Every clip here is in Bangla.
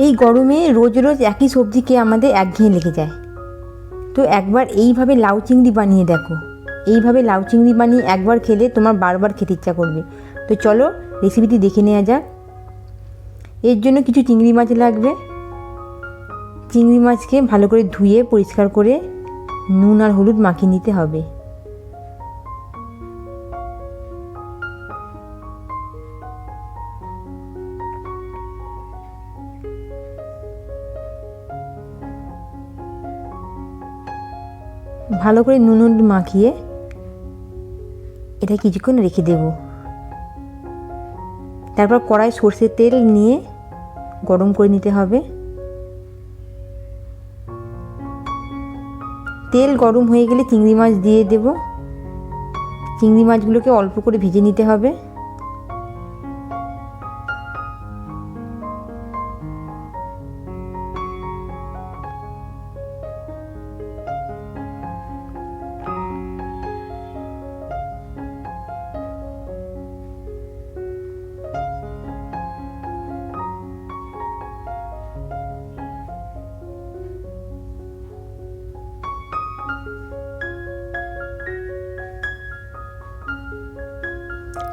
এই গরমে রোজ রোজ একই সবজি খেয়ে আমাদের একঘেয়ে লেগে যায়। তো একবার এইভাবে লাউ চিংড়ি বানিয়ে দেখো। এইভাবে লাউ চিংড়ি বানিয়ে একবার খেলে তোমার বারবার খেতে ইচ্ছা করবে। তো চলো রেসিপিটি দেখে নেওয়া যাক। এর জন্য কিছু চিংড়ি মাছ লাগবে। চিংড়ি মাছকে ভালো করে ধুয়ে পরিষ্কার করে নুন আর হলুদ মাখিয়ে নিতে হবে। ভালো করে নুন হলুদ মাখিয়ে এটা কিছুক্ষণ রেখে দেব। তারপর কড়াই সর্ষের তেল নিয়ে গরম করে নিতে হবে। তেল গরম হয়ে গেলে চিংড়ি মাছ দিয়ে দেব। চিংড়ি মাছগুলোকে অল্প করে ভেজে নিতে হবে।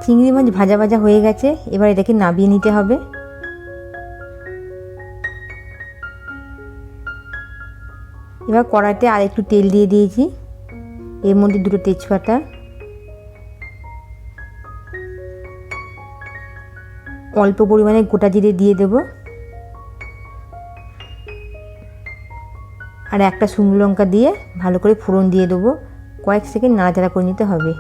চিংড়ি মাছ ভাজা ভাজা হয়ে গেছে, এবার এটাকে নামিয়ে নিতে হবে। এবার কড়াইতে আর একটু তেল দিয়ে দিয়েছি, এর মধ্যে দুটো তেজপাতা, অল্প পরিমাণে গোটা জিরে দিয়ে দেব, আর একটা শুকনো লঙ্কা দিয়ে ভালো করে ফোড়ন দিয়ে দেবো। কয়েক সেকেন্ড নাড়াচাড়া করে নিতে হবে।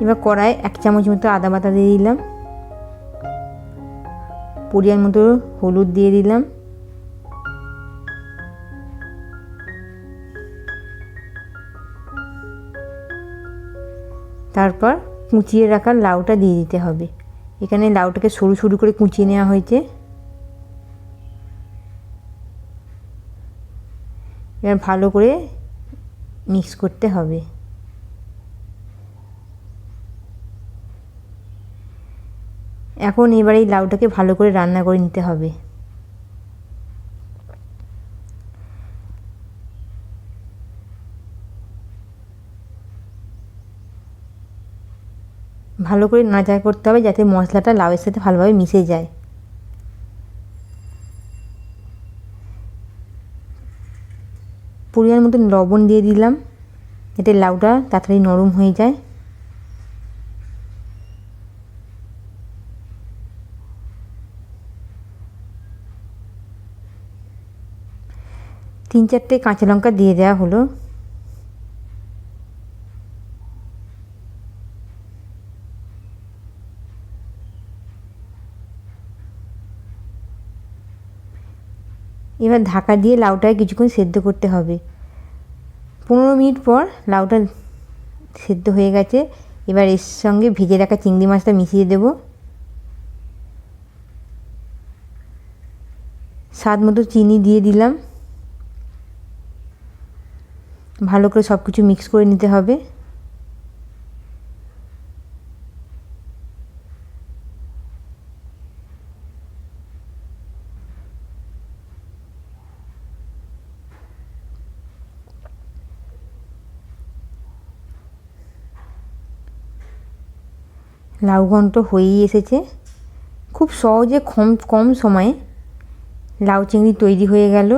এবার কড়ায় 1 চামচ মতো আদা বাটা দিয়ে দিলাম, পরিমাণ মতো হলুদ দিয়ে দিলাম, তারপর কুচিয়ে রাখা লাউটা দিয়ে দিতে হবে। এখানে লাউটাকে সরু সরু করে কুচিয়ে নেওয়া হয়েছে। এবার ভালো করে মিক্স করতে হবে। এখন এবার এই লাউটাকে ভালো করে রান্না করে নিতে হবে। ভালো করে নাড়াচাড়া করতে হবে যাতে মশলাটা লাউয়ের সাথে ভালোভাবে মিশে যায়। পরিমাণ মতো লবণ দিয়ে দিলাম যাতে লাউটা তাড়াতাড়ি নরম হয়ে যায়। তিন চারটে কাঁচা লঙ্কা দিয়ে দেওয়া হলো। এবার ঢাকা দিয়ে লাউটাকে কিছুক্ষণ সেদ্ধ করতে হবে। 15 মিনিট পর লাউটা সেদ্ধ হয়ে গেছে। এবার এর সঙ্গে ভেজে রাখা চিংড়ি মাছটা মিশিয়ে দেব। স্বাদ মতো চিনি দিয়ে দিলাম। ভালো করে সব কিছু মিক্স করে নিতে হবে। লাউ ঘন্ট হয়েই এসেছে। খুব সহজে কম সময়ে লাউ চিংড়ি তৈরি হয়ে গেল।